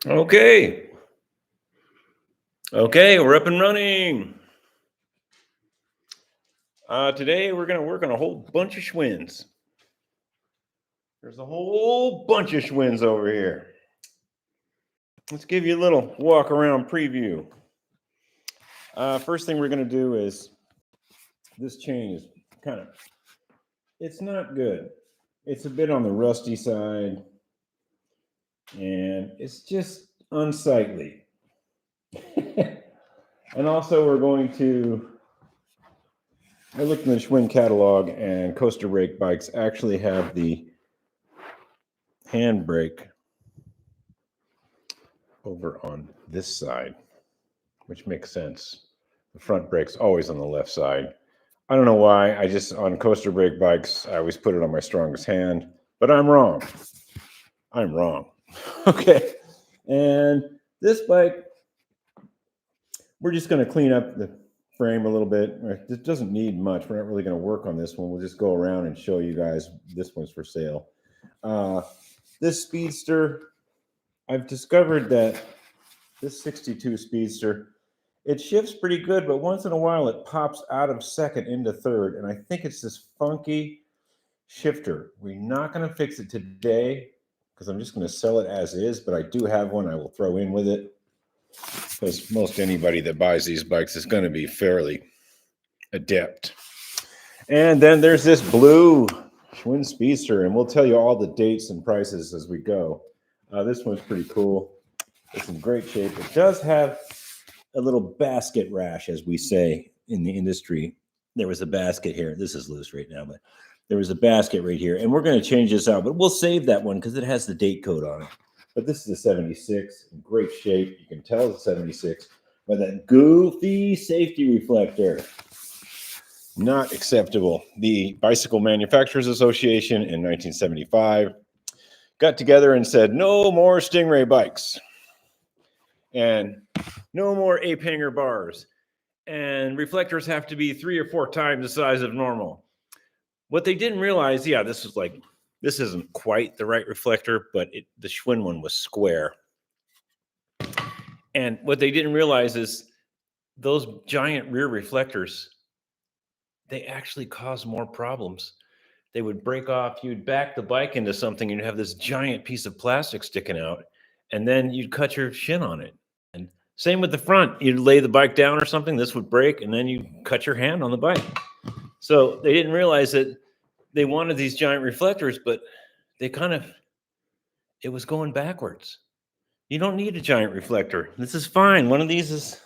Okay. Okay, we're up and running. Today we're going to work on a whole bunch of Schwinns. There's a whole bunch of Schwinns over here. Let's give you a little walk around preview. First thing we're going to do is this chain is it's not good. It's a bit on the rusty side and it's just unsightly. And also we're going to I looked in the Schwinn catalog, and coaster brake bikes actually have the handbrake over on this side, which makes sense. The front brake's always on the left side. I don't know why. On coaster brake bikes, I always put it on my strongest hand, but I'm wrong. I'm wrong. Okay. And this bike, we're just going to clean up the frame a little bit. It doesn't need much. We're not really going to work on this one. We'll just go around and show you guys. This one's for sale. This speedster, I've discovered that this 62 speedster, it shifts pretty good, but once in a while it pops out of second into third, and I think it's this funky shifter. We're not going to fix it today because I'm just going to sell it as is, but I do have one I will throw in with it because most anybody that buys these bikes is going to be fairly adept. And then there's this blue Schwinn speedster, and we'll tell you all the dates and prices as we go. This one's pretty cool. It's in great shape. It does have a little basket rash, as we say in the industry. There was a basket here. This is loose right now, but there was a basket right here. And we're going to change this out, but we'll save that one because it has the date code on it. But this is a 76 in great shape. You can tell it's a 76 by that goofy safety reflector. Not acceptable. The Bicycle Manufacturers Association in 1975 got together and said, no more Stingray bikes and no more ape hanger bars, and reflectors have to be 3 or 4 times the size of normal. What they didn't realize, this isn't quite the right reflector, but the Schwinn one was square. And what they didn't realize is those giant rear reflectors, they actually cause more problems. They would break off. You'd back the bike into something and you'd have this giant piece of plastic sticking out, and then you'd cut your shin on it. And same with the front. You'd lay the bike down or something, this would break, and then you cut your hand on the bike. So they didn't realize that they wanted these giant reflectors, but it was going backwards. You don't need a giant reflector. This is fine. One of these is,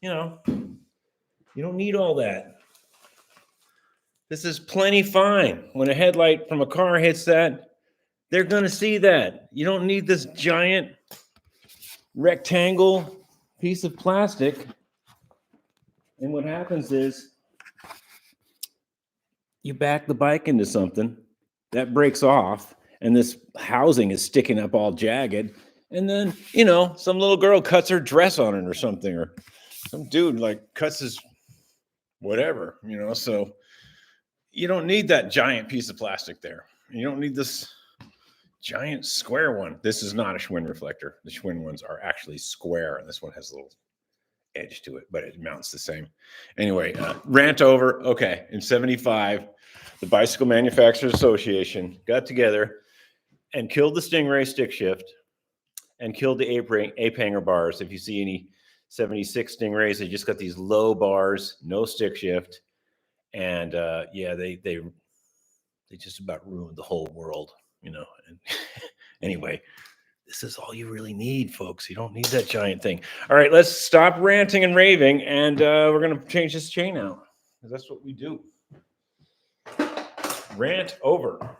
you don't need all that. This is plenty fine. When a headlight from a car hits that, they're going to see that. You don't need this giant rectangle piece of plastic. And what happens is you back the bike into something that breaks off, and this housing is sticking up all jagged. And then, some little girl cuts her dress on it or something, or some dude cuts his whatever, so you don't need that giant piece of plastic there. You don't need this giant square one. This is not a Schwinn reflector. The Schwinn ones are actually square, and this one has a little edge to it, but it mounts the same. Anyway, rant over. Okay, in 75, the Bicycle Manufacturers Association got together and killed the Stingray stick shift and killed the ape hanger bars. If you see any 76 Stingrays, they just got these low bars, no stick shift. And they just about ruined the whole world, And anyway, this is all you really need, folks. You don't need that giant thing. All right, let's stop ranting and raving, and we're going to change this chain out, because that's what we do. Rant over.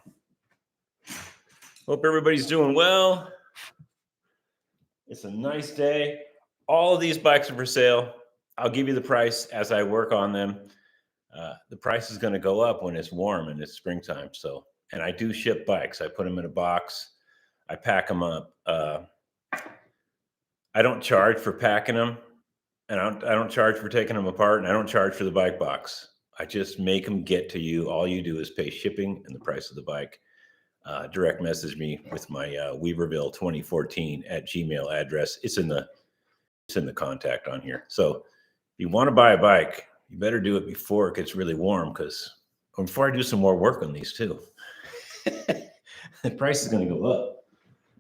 Hope everybody's doing well. It's a nice day. All of these bikes are for sale. I'll give you the price as I work on them. The price is going to go up when it's warm and it's springtime. And I do ship bikes. I put them in a box. I pack them up. I don't charge for packing them, and I don't charge for taking them apart, and I don't charge for the bike box. I just make them get to you. All you do is pay shipping and the price of the bike. direct message me with my Weaverville 2014 at Gmail address. It's in the contact on here. So if you want to buy a bike, you better do it before it gets really warm, because before I do some more work on these too. The price is going to go up.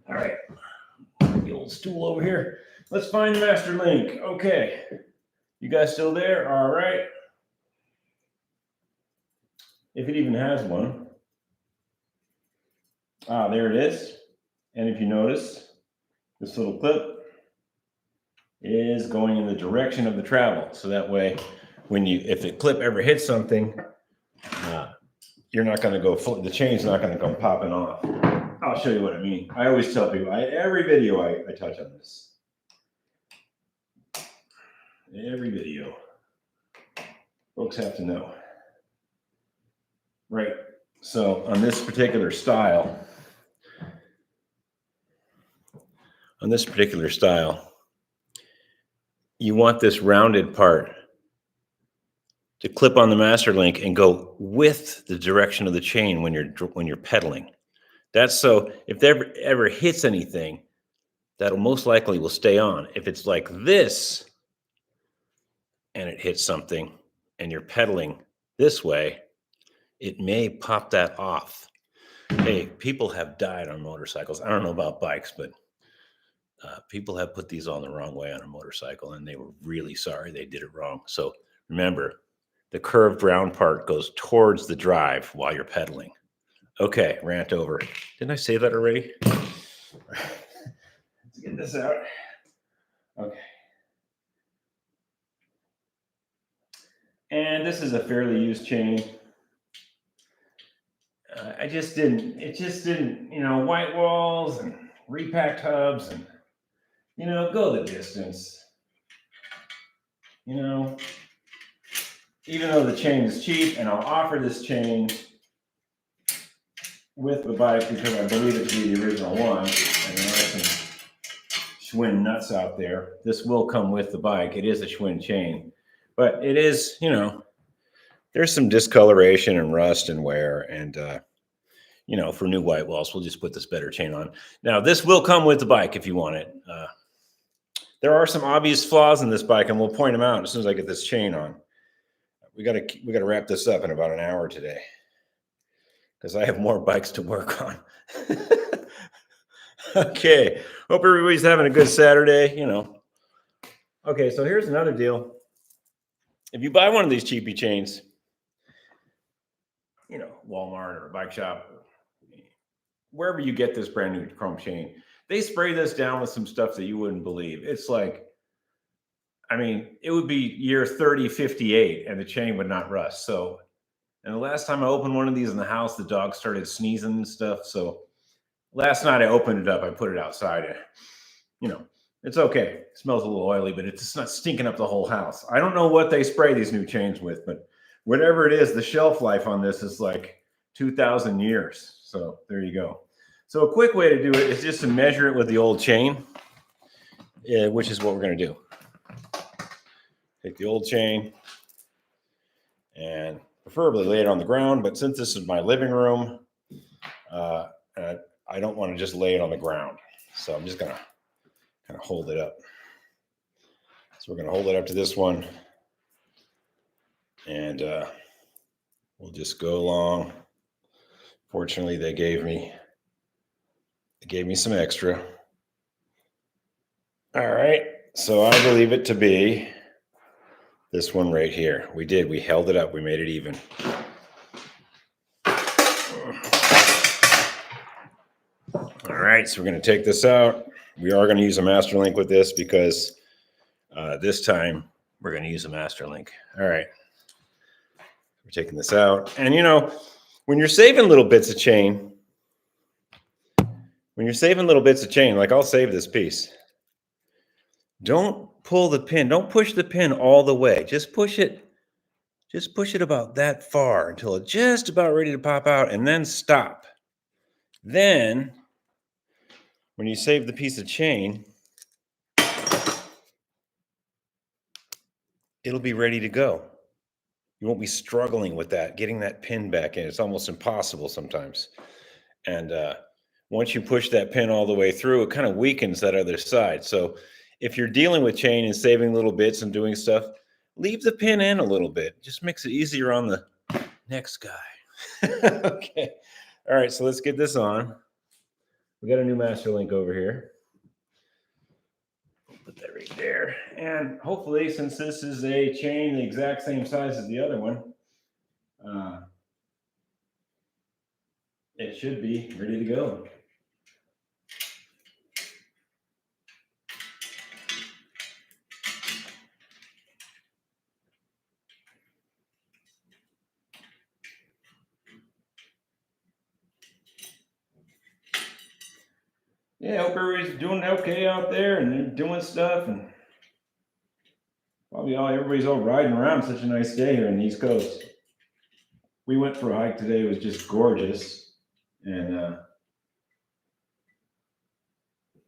All right, the old stool over here. Let's find Master Link. Okay, you guys still there? All right. If it even has one. Ah, there it is. And if you notice, this little clip is going in the direction of the travel. So that way, if the clip ever hits something, you're not going to go, the chain's not going to come popping off. I'll show you what I mean. I always tell people, every video I touch on this. Every video. Folks have to know. Right. So on this particular style, you want this rounded part to clip on the master link and go with the direction of the chain when you're pedaling. That's so if there ever hits anything, that'll most likely will stay on. If it's like this and it hits something and you're pedaling this way, it may pop that off. Hey, people have died on motorcycles. I don't know about bikes, but people have put these on the wrong way on a motorcycle, and they were really sorry they did it wrong. So remember, the curved round part goes towards the drive while you're pedaling. Okay, rant over. Didn't I say that already? Let's get this out. Okay. And this is a fairly used chain. It just didn't, white walls and repacked hubs and, go the distance. Even though the chain is cheap, and I'll offer this chain with the bike because I believe it to be the original one, and there are some Schwinn nuts out there. This will come with the bike. It is a Schwinn chain, but it is, there's some discoloration and rust and wear, and for new white walls, we'll just put this better chain on. Now, this will come with the bike if you want it. There are some obvious flaws in this bike, and we'll point them out as soon as I get this chain on. We gotta wrap this up in about an hour today, because I have more bikes to work on. Okay, hope everybody's having a good Saturday. Okay, so here's another deal. If you buy one of these cheapy chains, Walmart or a bike shop, wherever you get this brand new chrome chain, they spray this down with some stuff that you wouldn't believe. It's like, it would be year 3058 and the chain would not rust. So, and the last time I opened one of these in the house, the dog started sneezing and stuff. So last night I opened it up, I put it outside, and, it's okay. It smells a little oily, but it's not stinking up the whole house. I don't know what they spray these new chains with, but whatever it is, the shelf life on this is like 2,000 years. So there you go. So a quick way to do it is just to measure it with the old chain, which is what we're going to do. Take the old chain and preferably lay it on the ground, but since this is my living room, I don't want to just lay it on the ground. So I'm just going to kind of hold it up. So we're going to hold it up to this one, and we'll just go along. Fortunately, they gave me some extra. All right, so I believe it to be this one right here. We held it up, we made it even. All right, so we're going to take this out. We are going to use a master link with this because this time we're going to use a master link. All right, we're taking this out. And when you're saving little bits of chain, like I'll save this piece, don't pull the pin. Don't push the pin all the way. Just push it about that far until it's just about ready to pop out, and then stop. Then, when you save the piece of chain, it'll be ready to go. You won't be struggling with that, getting that pin back in. It's almost impossible sometimes. And once you push that pin all the way through, it kind of weakens that other side. So if you're dealing with chain and saving little bits and doing stuff, leave the pin in a little bit. Just makes it easier on the next guy. Okay. All right, so let's get this on. We got a new master link over here. Put that right there. And hopefully, since this is a chain the exact same size as the other one, it should be ready to go. Yeah, I hope everybody's doing okay out there and they're doing stuff, and probably everybody's all riding around. Such a nice day here on the East Coast. We went for a hike today. It was just gorgeous, and I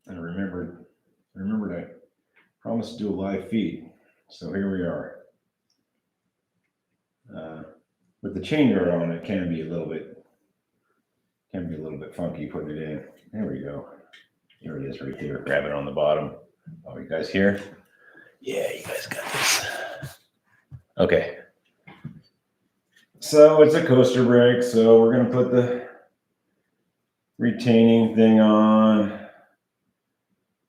remembered I promised to do a live feed, so here we are. With the chain guard on, it can be a little bit funky putting it in. There we go. There it is right there. Grab it on the bottom. Oh, you guys here? Yeah, you guys got this. Okay. So it's a coaster brake. So we're going to put the retaining thing on.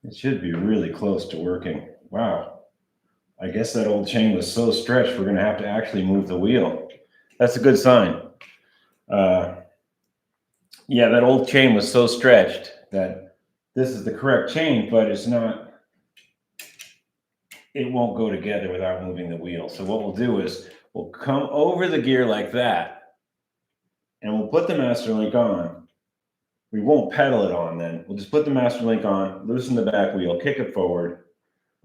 It should be really close to working. Wow. I guess that old chain was so stretched, we're going to have to actually move the wheel. That's a good sign. Yeah, that old chain was so stretched that this is the correct chain, but it's not, it won't go together without moving the wheel. So what we'll do is we'll come over the gear like that, and we'll put the master link on. We won't pedal it on then. We'll just put the master link on, loosen the back wheel, kick it forward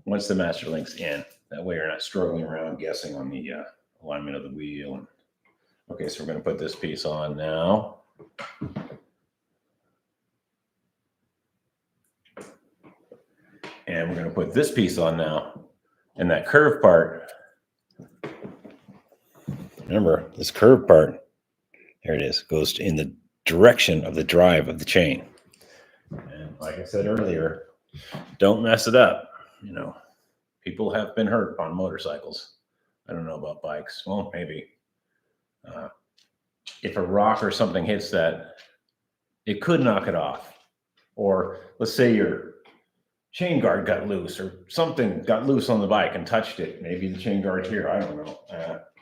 once the master link's in. That way you're not struggling around guessing on the alignment of the wheel. Okay, so we're going to put this piece on now. And we're going to put this piece on now. And that curved part, remember, this curved part, there it is, goes in the direction of the drive of the chain. And like I said earlier, don't mess it up. You know, people have been hurt on motorcycles. I don't know about bikes. Well, maybe. If a rock or something hits that, it could knock it off. Or let's say your chain guard got loose or something got loose on the bike and touched it. Maybe the chain guard's here. I don't know.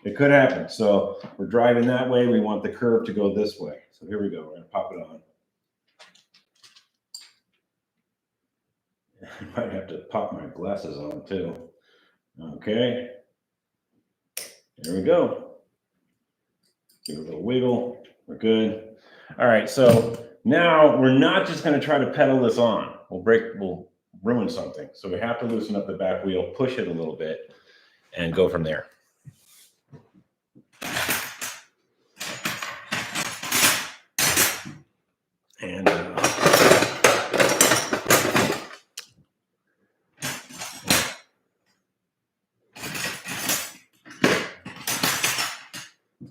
It could happen. So we're driving that way. We want the curve to go this way. So here we go. We're going to pop it on. I might have to pop my glasses on too. Okay. There we go. Give it a little wiggle. We're good. All right. So now we're not just going to try to pedal this on. We'll ruin something. So we have to loosen up the back wheel, push it a little bit, and go from there. And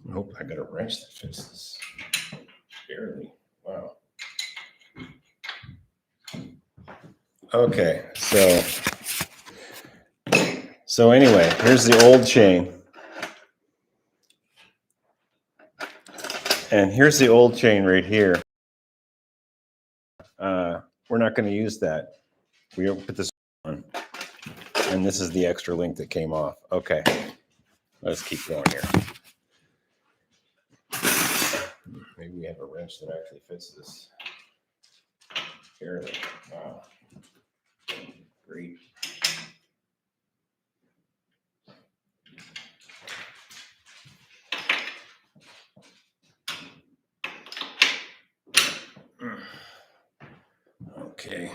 nope, I got a wrench that fits this. Barely. Wow. Okay, so anyway, here's the old chain. And here's the old chain right here. We're not going to use that. We'll put this on. And this is the extra link that came off. Okay, let's keep going here. Maybe we have a wrench that actually fits this. Barely. Wow. Great. Okay.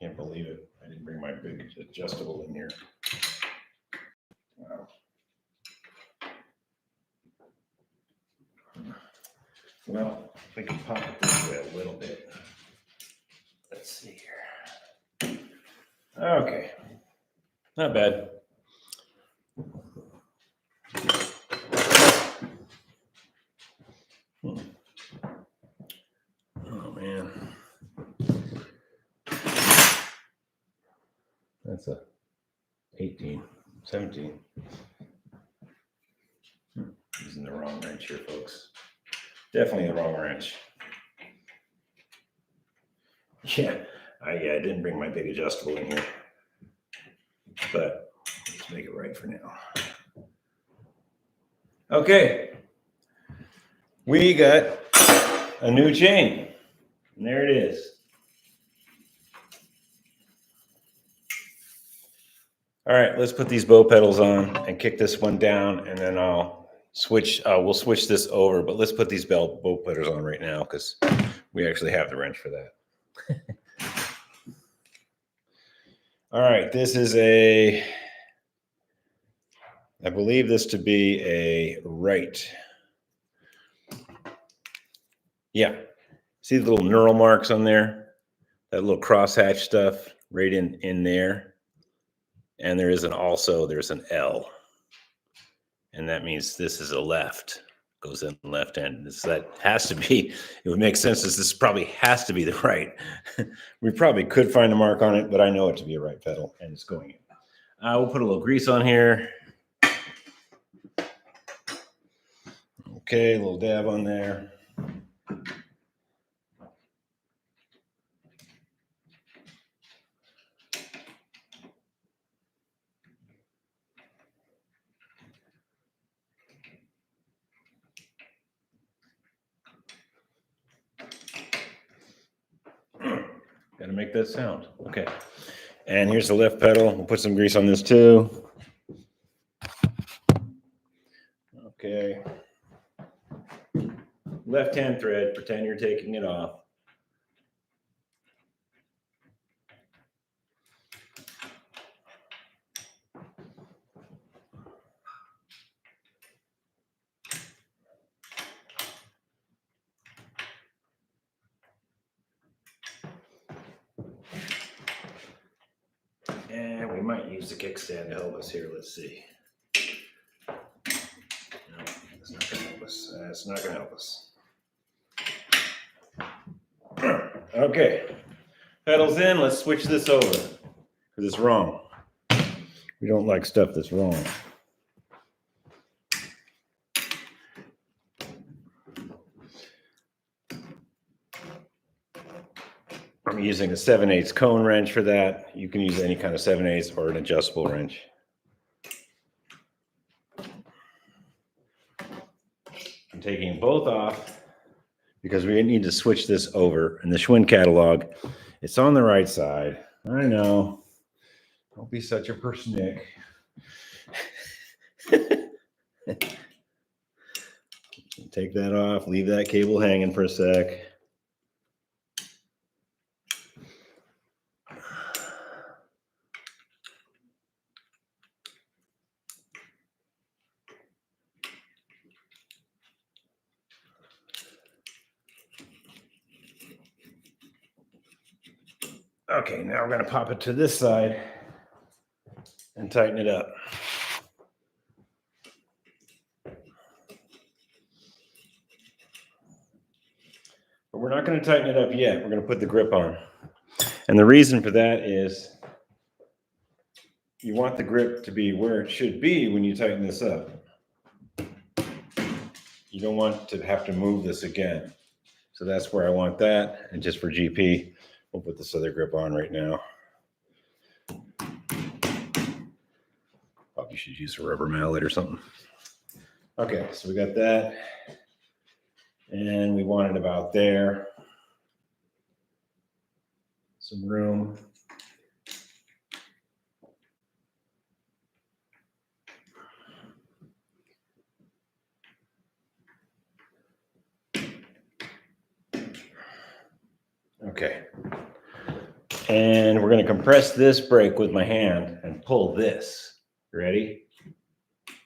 Can't believe it. I didn't bring my big adjustable in here. Wow. Well, we can pop it this way a little bit. Let's see here. Okay, not bad. Oh man, that's a 18, 17. Using the wrong wrench here, folks. Definitely the wrong wrench. Yeah, I didn't bring my big adjustable in here, but let's make it right for now. Okay, we got a new chain, and there it is. All right, let's put these bow pedals on and kick this one down, and then I'll switch. We'll switch this over, but let's put these bow pedals on right now because we actually have the wrench for that. All right, this is I believe this to be a right. Yeah, see the little knurl marks on there? That little crosshatch stuff right in there. And there's an L. And that means this is a left. Goes in the left end. That has to be, it would make sense as this probably has to be the right. We probably could find a mark on it, but I know it to be a right pedal and it's going in. We'll put a little grease on here. Okay, a little dab on there. Got to make that sound. Okay. And here's the left pedal. We'll put some grease on this too. Okay. Left-hand thread, pretend you're taking it off. And we might use the kickstand to help us here. Let's see. No, it's not going to help us. It's not going to help us. Okay. Pedals in. Let's switch this over because it's wrong. We don't like stuff that's wrong. I'm using a 7/8 cone wrench for that. You can use any kind of 7/8 or an adjustable wrench. I'm taking them both off because we need to switch this over. In the Schwinn catalog, it's on the right side. I know. Don't be such a persnick. Take that off. Leave that cable hanging for a sec. Okay, now we're going to pop it to this side and tighten it up. But we're not going to tighten it up yet. We're going to put the grip on. And the reason for that is you want the grip to be where it should be when you tighten this up. You don't want to have to move this again. So that's where I want that. And just for GP, we'll put this other grip on right now. Probably should use a rubber mallet or something. Okay, so we got that. And we want it about there. Some room. Okay. And we're going to compress this brake with my hand and pull this. Ready?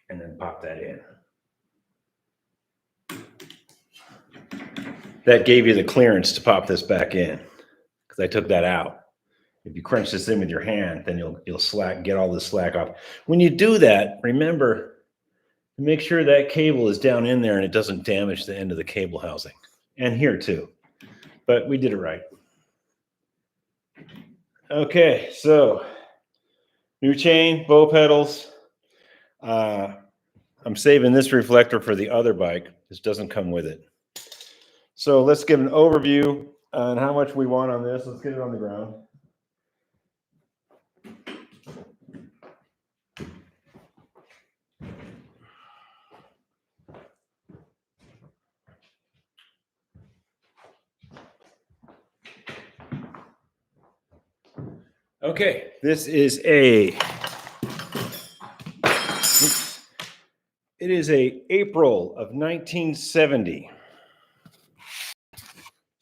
And then pop that in. that gave you the clearance to pop this back in, because I took that out. If you crunch this in with your hand, then you'll get all the slack off. When you do that, remember to make sure that cable is down in there and it doesn't damage the end of the cable housing. And here too. But we did it right. Okay, so new chain, bow pedals. I'm saving this reflector for the other bike. This doesn't come with it. So let's give an overview on how much we want on this. Let's get it on the ground. Okay, this is it is a April of 1970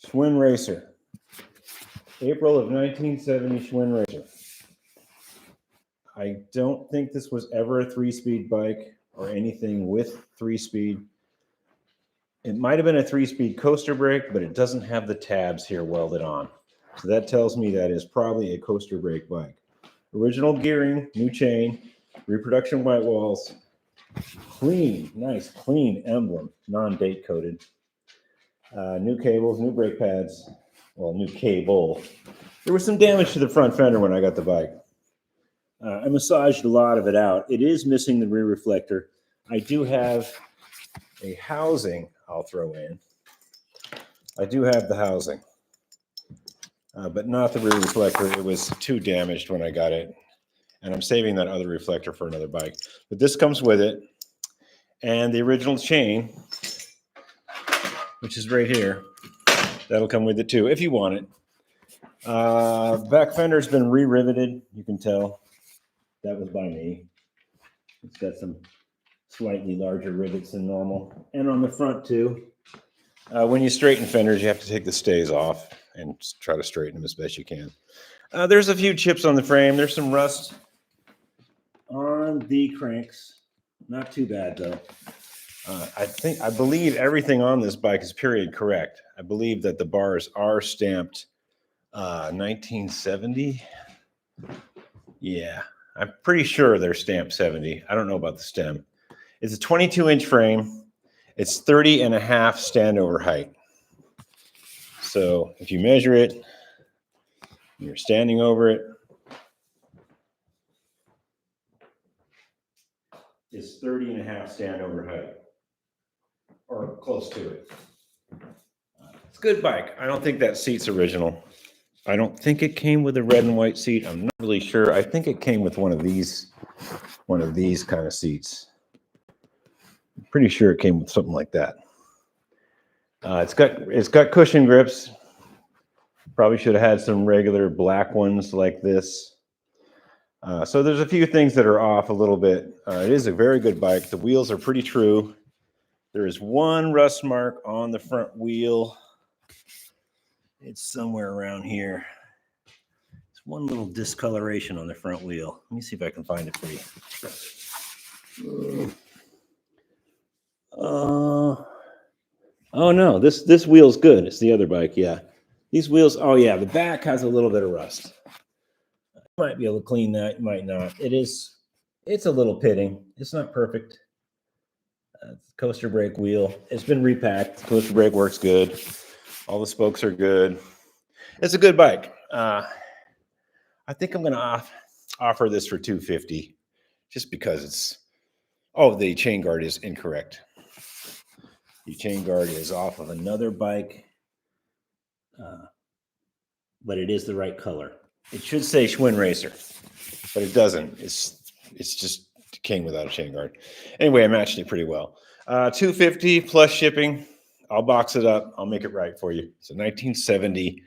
Schwinn Racer. April of 1970 Schwinn Racer. I don't think this was ever a 3-speed bike or anything with 3-speed. It might have been a 3-speed coaster brake, but it doesn't have the tabs here welded on. So that tells me that is probably a coaster brake bike. Original gearing, new chain, reproduction white walls, clean, nice, clean emblem, non-date coded. New cables, new brake pads, well, new cable. There was some damage to the front fender when I got the bike. I massaged a lot of it out. It is missing the rear reflector. I do have a housing I'll throw in. I do have the housing, but not the rear reflector. It was too damaged when I got it, and I'm saving that other reflector for another bike. But this comes with it, and the original chain, which is right here, that'll come with it too, if you want it. Back fender's been re-riveted, you can tell. That was by me. It's got some slightly larger rivets than normal. And on the front too. When you straighten fenders, you have to take the stays off and try to straighten them as best you can. There's a few chips on the frame. There's some rust on the cranks. Not too bad though. I believe everything on this bike is period correct. I believe that the bars are stamped 1970. Yeah, I'm pretty sure they're stamped 70. I don't know about the stem. It's a 22-inch frame. It's 30 and a half standover height. So if you measure it, you're standing over it, it's 30 and a half standover height, or close to it. It's a good bike. I don't think that seat's original. I don't think it came with a red and white seat. I'm not really sure. I think it came with one of these kind of seats. I'm pretty sure it came with something like that. It's got cushion grips. Probably should have had some regular black ones like this. So there's a few things that are off a little bit. It is a very good bike. The wheels are pretty true. There is one rust mark on the front wheel. It's somewhere around here. It's one little discoloration on the front wheel. Let me see if I can find it for you. Oh no, this wheel's good. It's the other bike, yeah. These wheels, oh yeah, the back has a little bit of rust. You might be able to clean that, you might not. It's a little pitting. It's not perfect. Coaster brake wheel. It's been repacked. Coaster brake works good. All the spokes are good. It's a good bike. I think I'm going to offer this for $250, just because it's. Oh, the chain guard is incorrect. The chain guard is off of another bike, but it is the right color. It should say Schwinn Racer, but it doesn't. It's just came without a chain guard. Anyway, I matched it pretty well. $250 plus shipping. I'll box it up. I'll make it right for you. It's a 1970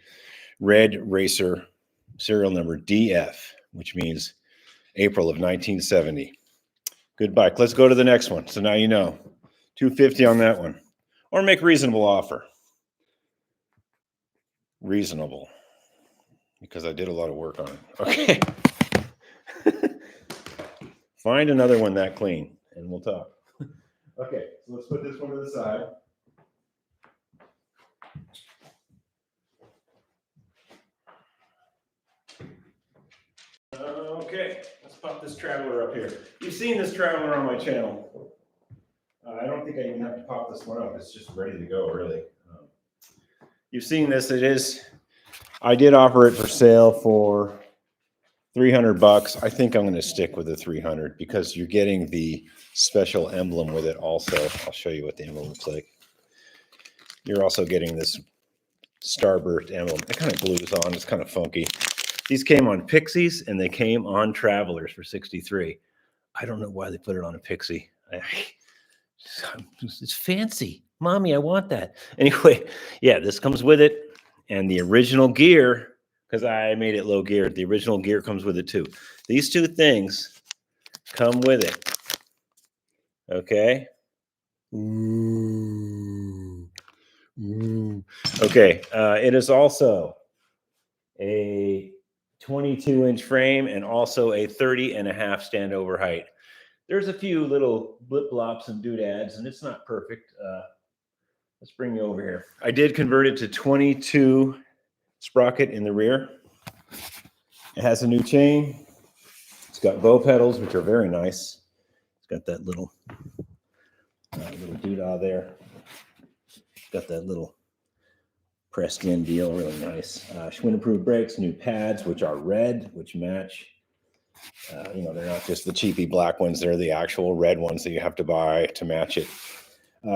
red Racer, serial number DF, which means April of 1970. Good bike. Let's go to the next one. So now you know. $250 on that one. Or make a reasonable offer. Reasonable. Because I did a lot of work on it. Okay. Find another one that clean, and we'll talk. Okay, so let's put this one to the side. Okay, let's pop this Traveler up here. You've seen this Traveler on my channel. I don't think I even have to pop this one up. It's just ready to go, really. You've seen this. It is. I did offer it for sale for $300. I think I'm going to stick with the 300 because you're getting the special emblem with it also. I'll show you what the emblem looks like. You're also getting this Starburst emblem. It kind of glues on. It's kind of funky. These came on Pixies and they came on Travelers for $63. I don't know why they put it on a Pixie. It's fancy. Mommy, I want that. Anyway, yeah, this comes with it. And the original gear, because I made it low gear, the original gear comes with it too. These two things come with it. Okay. Ooh. Ooh. Okay. It is also a 22-inch frame and also a 30.5 standover height. There's a few little blip blops and doodads, and it's not perfect. Let's bring you over here. I did convert it to 22 sprocket in the rear. It has a new chain. It's got bow pedals, which are very nice. It's got that little doodah there. It's got that little pressed in deal, really nice. Schwinn approved brakes, new pads, which are red, which match. They're not just the cheapy black ones. They're the actual red ones that you have to buy to match it.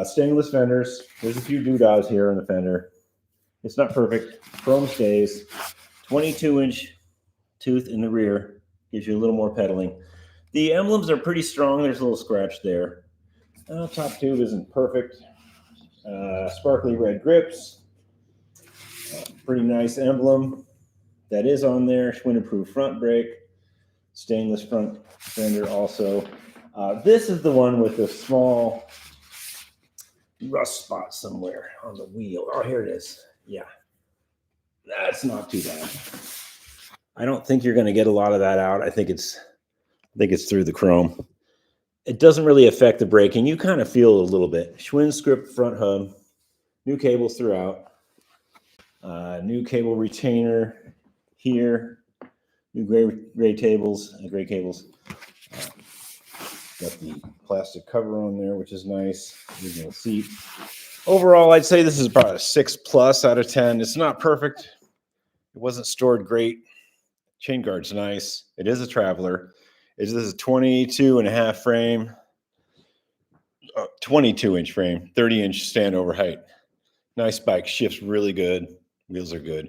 Stainless fenders. There's a few doodahs here in the fender. It's not perfect. Chrome stays. 22-inch tooth in the rear. Gives you a little more pedaling. The emblems are pretty strong. There's a little scratch there. Top tube isn't perfect. Sparkly red grips. Pretty nice emblem. That is on there. Schwinn approved front brake. Stainless front fender also. This is the one with the small rust spot somewhere on the wheel. Oh, here it is. Yeah. That's not too bad. I don't think you're going to get a lot of that out. I think it's through the chrome. It doesn't really affect the braking. You kind of feel it a little bit. Schwinn script front hub. New cables throughout. New cable retainer here. New gray cables. Got the plastic cover on there, which is nice. Original seat. Overall, I'd say this is about a 6+ out of 10. It's not perfect. It wasn't stored great. Chain guard's nice. It is a Traveler. This is a 22.5 frame, 22-inch frame, 30-inch standover height. Nice bike. Shifts really good. Wheels are good.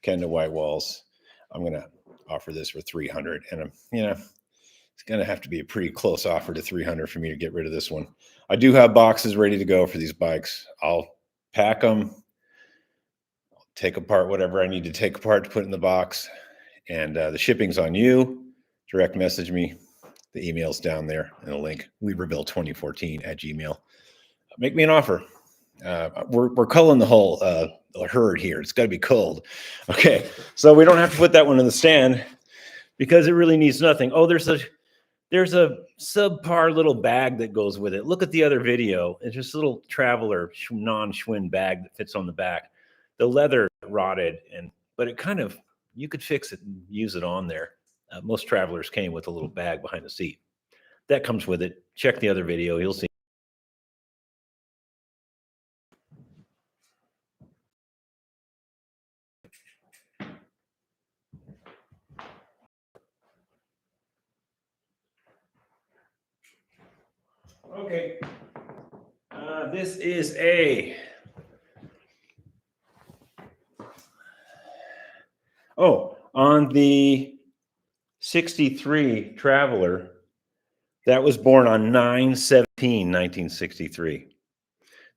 Kenda white walls. I'm gonna offer this for 300, and it's gonna have to be a pretty close offer to 300 for me to get rid of this one. I do have boxes ready to go for these bikes. I'll pack them, take apart whatever I need to take apart to put in the box, and the shipping's on you. Direct message me. The email's down there in the link. Weaverville2014@gmail. Make me an offer. We're culling the whole herd here. It's got to be culled. Okay, so we don't have to put that one in the stand because it really needs nothing. Oh, there's a subpar little bag that goes with it. Look at the other video. It's just a little Traveler non-Schwinn bag that fits on the back. The leather rotted, but it kind of, you could fix it and use it on there. Most Travelers came with a little bag behind the seat. That comes with it. Check the other video. You'll see. Okay. This is on the 63 Traveler, that was born on 9/17/1963.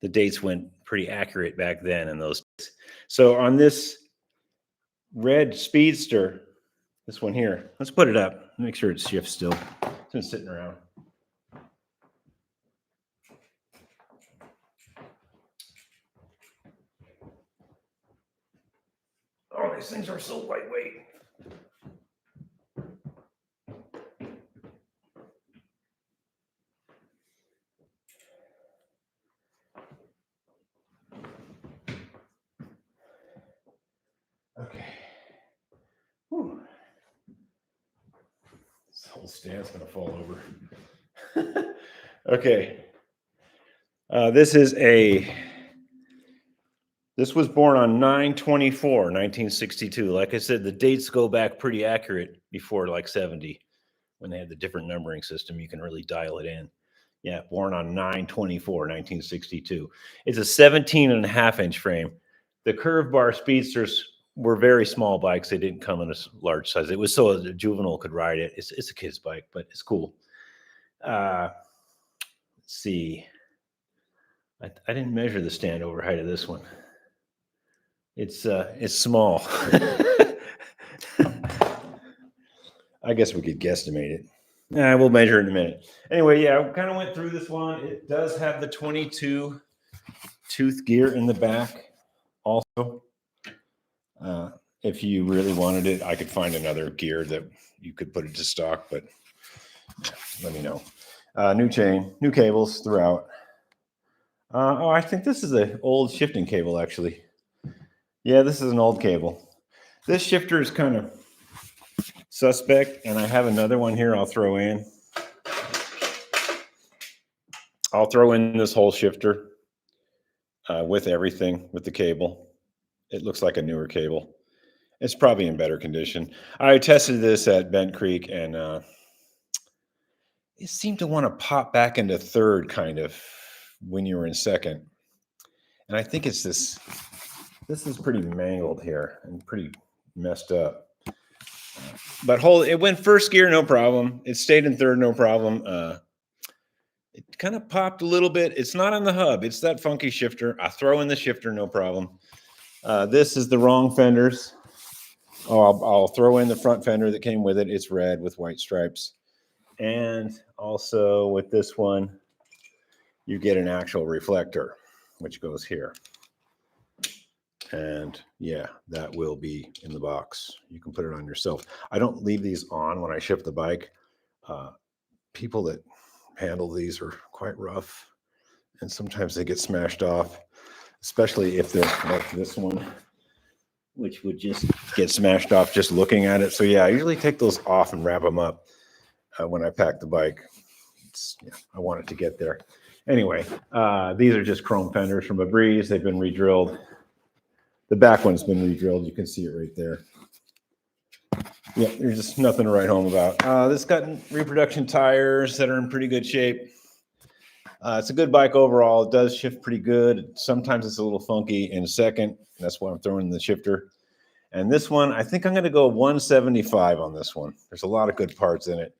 The dates went pretty accurate back then in those days. So on this red Speedster, this one here, let's put it up. Make sure it shifts still. It's been sitting around. Oh, these things are so lightweight. Okay. Whew. whole stand's gonna fall over. Okay. This was born on 9/24/1962. Like I said, the dates go back pretty accurate before like 70. When they had the different numbering system, you can really dial it in. Yeah, born on 9/24/1962. It's a 17.5-inch frame. The curve bar speedsters were very small bikes. They didn't come in a large size. It was so a juvenile could ride it. It's a kid's bike, but it's cool. Let's see. I didn't measure the standover height of this one. It's small. I guess we could guesstimate it. We'll measure it in a minute. Anyway, yeah, I kind of went through this one. It does have the 22 tooth gear in the back also. If you really wanted it, I could find another gear that you could put it to stock, but let me know. New chain, new cables throughout. Oh, I think this is an old shifting cable, actually. Yeah, this is an old cable. This shifter is kind of suspect, and I have another one here I'll throw in. I'll throw in this whole shifter with everything, with the cable. It looks like a newer cable. It's probably in better condition. I tested this at Bent Creek, and it seemed to want to pop back into third kind of when you were in second. And I think it's this. This is pretty mangled here and pretty messed up. But it went first gear, no problem. It stayed in third, no problem. It kind of popped a little bit. It's not on the hub. It's that funky shifter. I throw in the shifter, no problem. This is the wrong fenders. Oh, I'll throw in the front fender that came with it. It's red with white stripes. And also with this one, you get an actual reflector, which goes here. And yeah, that will be in the box. You can put it on yourself. I don't leave these on when I ship the bike. People that handle these are quite rough, and sometimes they get smashed off, especially if they're like this one, which would just get smashed off just looking at it. So yeah, I usually take those off and wrap them up when I pack the bike. I want it to get there. Anyway, these are just chrome fenders from a breeze. They've been re-drilled. The back one's been re-drilled. You can see it right there. Yeah, there's just nothing to write home about. This got reproduction tires that are in pretty good shape. It's a good bike overall. It does shift pretty good. Sometimes it's a little funky in second. That's why I'm throwing the shifter. And this one, I think I'm going to go 175 on this one. There's a lot of good parts in it,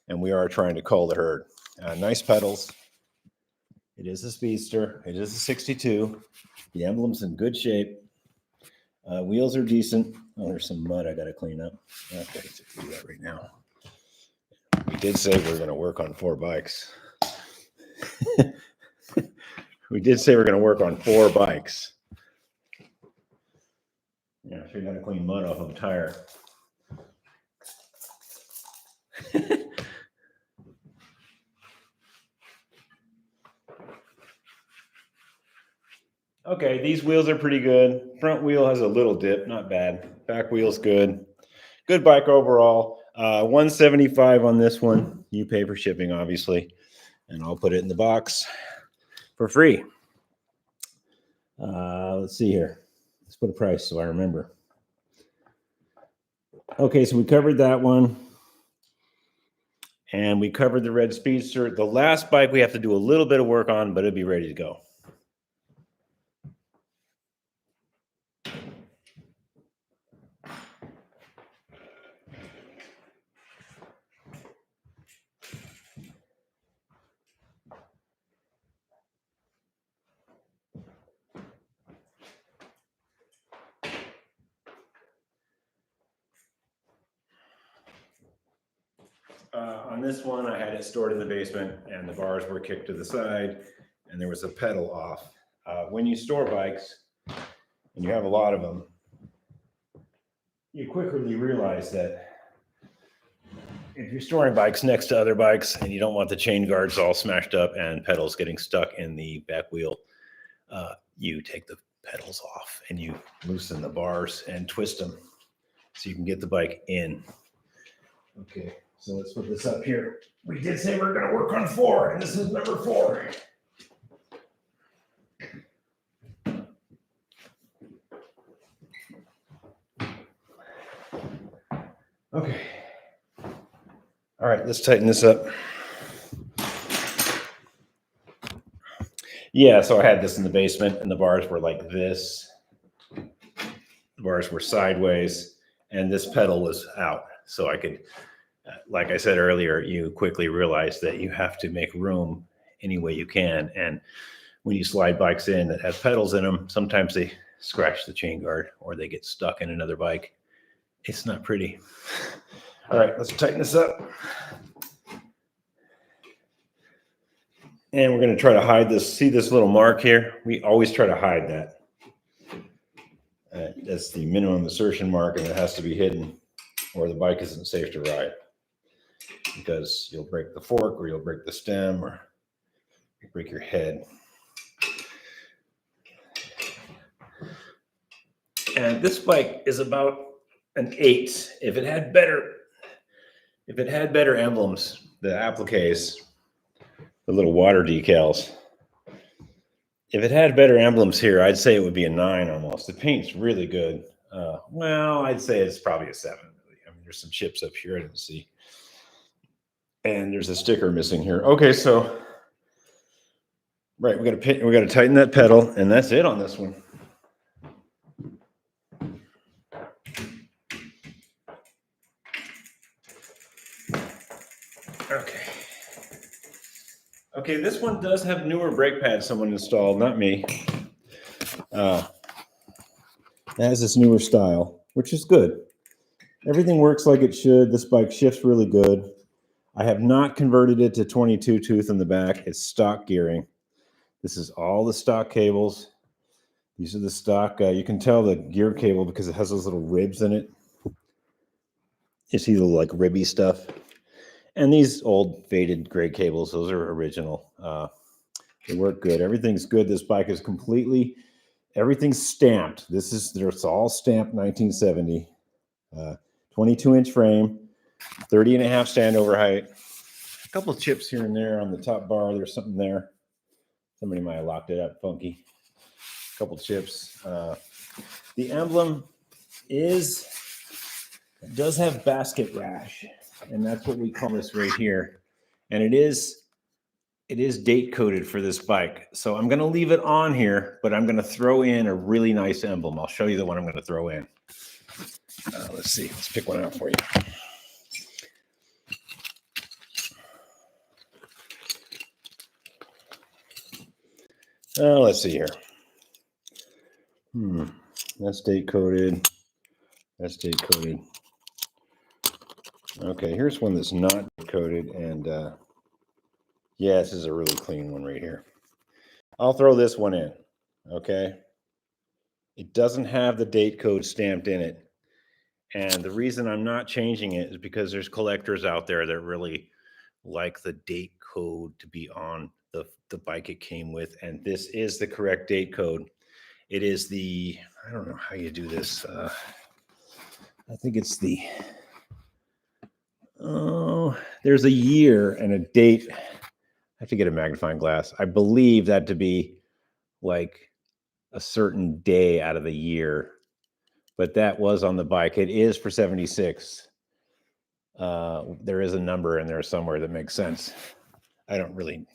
and we are trying to cull the herd. Nice pedals. It is a speedster. It is a 62. The emblem's in good shape. Wheels are decent. Oh, there's some mud I got to clean up. Okay, do that right now. We did say we were going to work on 4 bikes. We did say we're going to work on 4 bikes. Yeah, so you got to clean mud off of a tire. Okay, these wheels are pretty good. Front wheel has a little dip, not bad. Back wheel's good. Good bike overall. 175 on this one. You pay for shipping, obviously, and I'll put it in the box for free. Let's see here. Let's put a price so I remember. Okay, so we covered that one. And we covered the red speedster. The last bike we have to do a little bit of work on, but it'll be ready to go. On this one, I had it stored in the basement, and the bars were kicked to the side, and there was a pedal off. When you store bikes, and you have a lot of them, you quickly realize that if you're storing bikes next to other bikes and you don't want the chain guards all smashed up and pedals getting stuck in the back wheel, you take the pedals off and you loosen the bars and twist them so you can get the bike in. Okay, So let's put this up here. We did say we were going to work on 4, and this is number 4. Okay. All right, let's tighten this up. Yeah, so I had this in the basement, and the bars were like this. The bars were sideways, and this pedal was out. So I could, like I said earlier, you quickly realize that you have to make room any way you can. And when you slide bikes in that have pedals in them, sometimes they scratch the chain guard or they get stuck in another bike. It's not pretty. All right, let's tighten this up. And we're going to try to hide this. See this little mark here? We always try to hide that. That's the minimum insertion mark, and it has to be hidden or the bike isn't safe to ride, because you'll break the fork or you'll break the stem or you break your head. And this bike is about an 8. If it had better emblems, the appliques, the little water decals, if it had better emblems here, I'd say it would be a 9 almost. The paint's really good. Well, I'd say it's probably a 7. I mean, there's some chips up here I didn't see. And there's a sticker missing here. Okay, so right, we got to tighten that pedal, and that's it on this one. Okay. Okay, this one does have newer brake pads someone installed, not me. It has this newer style, which is good. Everything works like it should. This bike shifts really good. I have not converted it to 22 tooth in the back. It's stock gearing. This is all the stock cables. These are the stock. You can tell the gear cable because it has those little ribs in it. You see the like ribby stuff. And these old faded gray cables, those are original. They work good. Everything's good. This bike is everything's stamped. It's all stamped 1970. 22-inch frame, 30.5 standover height. A couple of chips here and there on the top bar. There's something there. Somebody might have locked it up funky. A couple of chips. The emblem does have basket rash, and that's what we call this right here. And it is date coded for this bike. So I'm going to leave it on here, but I'm going to throw in a really nice emblem. I'll show you the one I'm going to throw in. Let's see. Let's pick one out for you. Let's see here. That's date coded. That's date coded. Okay, here's one that's not coded, and yeah, this is a really clean one right here. I'll throw this one in. Okay. It doesn't have the date code stamped in it. And the reason I'm not changing it is because there's collectors out there that really like the date code to be on the bike it came with. And this is the correct date code. It is I don't know how you do this. I think it's there's a year and a date. I have to get a magnifying glass. I believe that to be like a certain day out of the year. But that was on the bike. It is for 76. There is a number in there somewhere that makes sense. I'm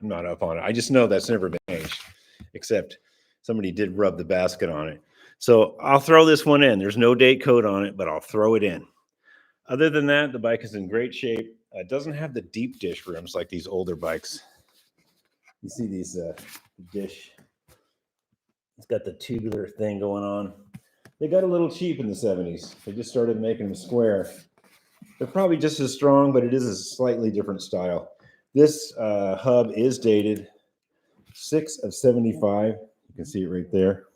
not up on it. I just know that's never been changed, except somebody did rub the basket on it. So I'll throw this one in. There's no date code on it, but I'll throw it in. Other than that, the bike is in great shape. It doesn't have the deep dish rims like these older bikes. You see these dish. It's got the tubular thing going on. They got a little cheap in the 70s. They just started making them square. They're probably just as strong, but it is a slightly different style. This hub is dated 6 of 75. You can see it right there.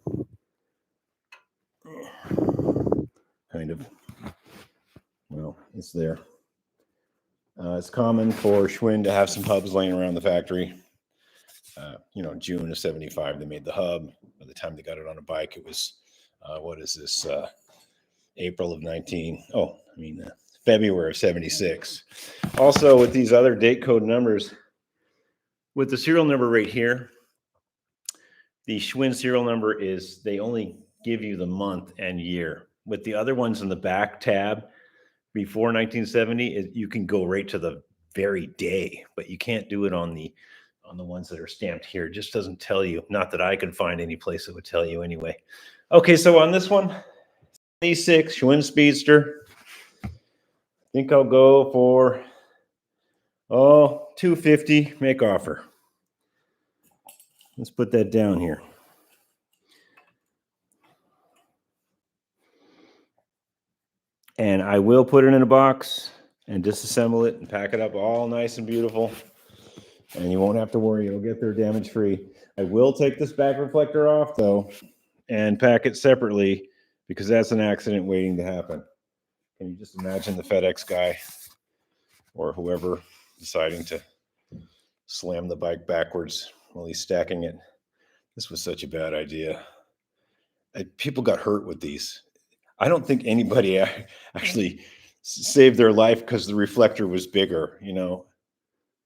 Kind of. Well, it's there. It's common for Schwinn to have some hubs laying around the factory. June of 75, they made the hub. By the time they got it on a bike, it was, April of February of 76. Also, with these other date code numbers, with the serial number right here, the Schwinn serial number is, they only give you the month and year. With the other ones in the back tab, before 1970, you can go right to the very day, but you can't do it on the ones that are stamped here. It just doesn't tell you. Not that I can find any place that would tell you anyway. Okay, so on this one, 76 Schwinn Speedster, I think I'll go for $250. Make offer. Let's put that down here. And I will put it in a box and disassemble it and pack it up all nice and beautiful. And you won't have to worry, it'll get there damage free. I will take this back reflector off though and pack it separately because that's an accident waiting to happen. Can you just imagine the FedEx guy or whoever deciding to slam the bike backwards while he's stacking it? This was such a bad idea. People got hurt with these. I don't think anybody actually saved their life because the reflector was bigger. You know,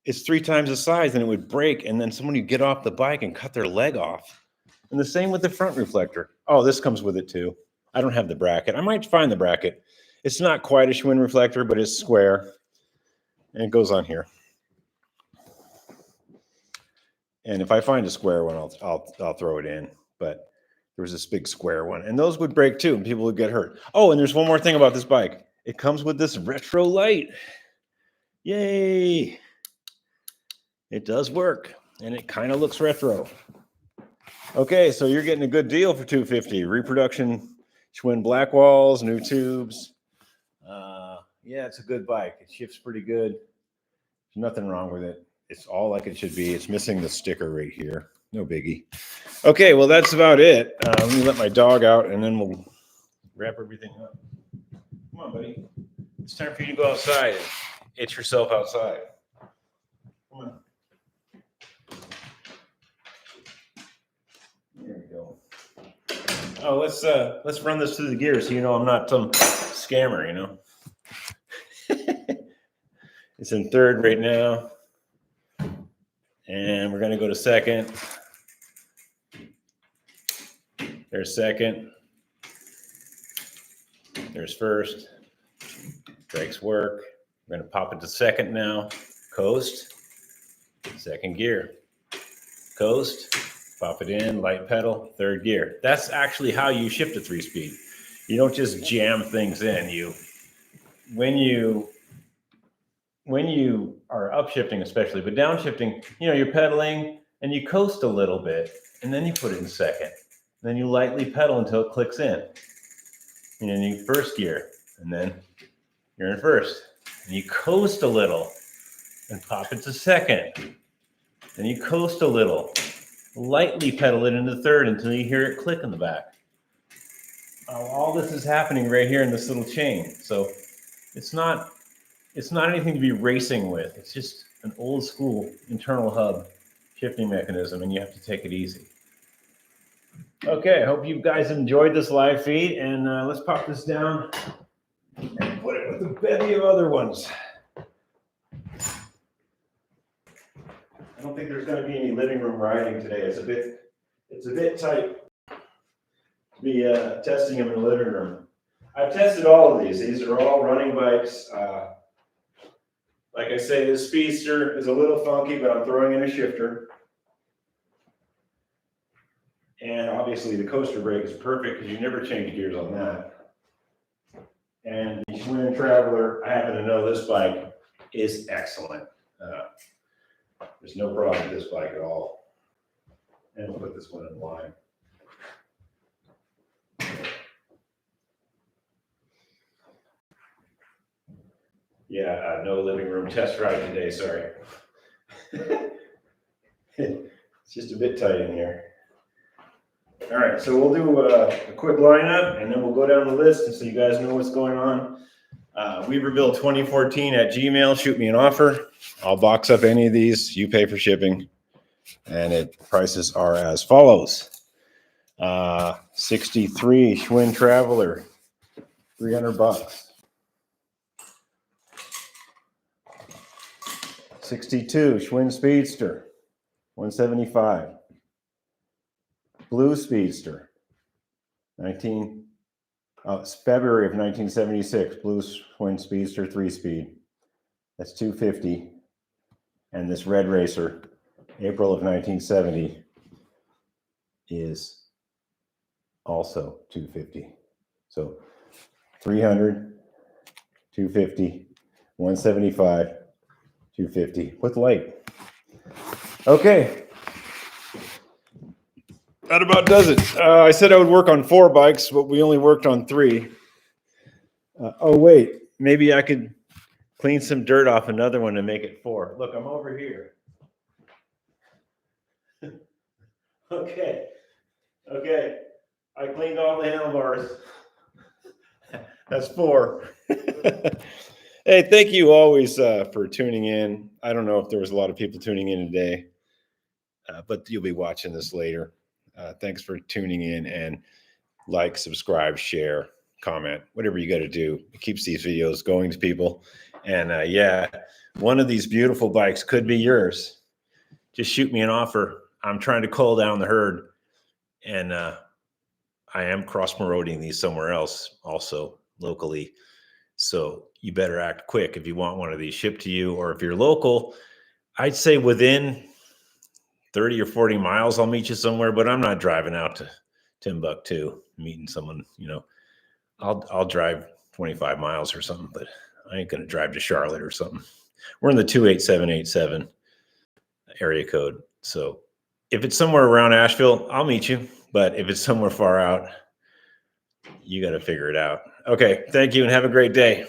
it's 3 times the size and it would break, and then somebody would get off the bike and cut their leg off. And the same with the front reflector. Oh, this comes with it too. I don't have the bracket. I might find the bracket. It's not quite a Schwinn reflector, but it's square, and it goes on here. And if I find a square one, I'll throw it in. But there was this big square one, and those would break too, and people would get hurt. Oh, and there's one more thing about this bike. It comes with this retro light. Yay! It does work, and it kind of looks retro. Okay, so you're getting a good deal for $250. Reproduction Schwinn black walls, new tubes. Yeah, it's a good bike. It shifts pretty good. There's nothing wrong with it. It's all like it should be. It's missing the sticker right here. No biggie. Okay, well, that's about it. Let me let my dog out, and then we'll wrap everything up. Come on, buddy. It's time for you to go outside and itch yourself outside. Come on. There we go. Oh, let's run this through the gears so you know I'm not some scammer, you know. It's in third right now. And we're going to go to second. There's second. There's first. Brakes work. We're going to pop it to second now. Coast. Second gear. Coast. Pop it in. Light pedal. Third gear. That's actually how you shift a 3-speed. You don't just jam things in. When you are upshifting especially, but downshifting, you're pedaling and you coast a little bit, and then you put it in second. Then you lightly pedal until it clicks in. And then you first gear, and then you're in first. And you coast a little and pop it to second. Then you coast a little, lightly pedal it into third until you hear it click in the back. All this is happening right here in this little chain. So it's not anything to be racing with. It's just an old school internal hub shifting mechanism, and you have to take it easy. Okay, I hope you guys enjoyed this live feed, and let's pop this down and put it with a bevy of other ones. I don't think there's going to be any living room riding today. It's a bit tight to be testing them in the living room. I've tested all of these. These are all running bikes. Like I say, this speedster is a little funky, but I'm throwing in a shifter. And obviously the coaster brake is perfect because you never change gears on that. And the Schwinn Traveler, I happen to know this bike is excellent. There's no problem with this bike at all. And we'll put this one in line. Yeah, no living room test ride today, sorry. It's just a bit tight in here. All right, so we'll do a quick lineup, and then we'll go down the list and so you guys know what's going on. Weaverville2014@gmail, shoot me an offer. I'll box up any of these. You pay for shipping, and prices are as follows. 63 Schwinn Traveler, $300. 62, Schwinn Speedster, 175. Blue Speedster, February of 1976, Blue Schwinn Speedster 3-speed. That's 250. And this red racer, April of 1970, is also 250. So 300, 250, 175, 250 with light. Okay. That about does it. I said I would work on 4 bikes, but we only worked on 3. Oh, wait. Maybe I could clean some dirt off another one and make it 4. Look, I'm over here. Okay. I cleaned all the handlebars. That's 4. Hey, thank you always for tuning in. I don't know if there was a lot of people tuning in today, but you'll be watching this later. Thanks for tuning in, and like, subscribe, share, comment, whatever you got to do. It keeps these videos going to people. And yeah, one of these beautiful bikes could be yours. Just shoot me an offer. I'm trying to cull down the herd, and I am cross-promoting these somewhere else, also locally. So you better act quick if you want one of these shipped to you, or if you're local, I'd say within 30 or 40 miles, I'll meet you somewhere, but I'm not driving out to Timbuktu, meeting someone, I'll drive 25 miles or something, but I ain't going to drive to Charlotte or something. We're in the 28787 area code. So if it's somewhere around Asheville, I'll meet you. But if it's somewhere far out, you got to figure it out. Okay. Thank you and have a great day.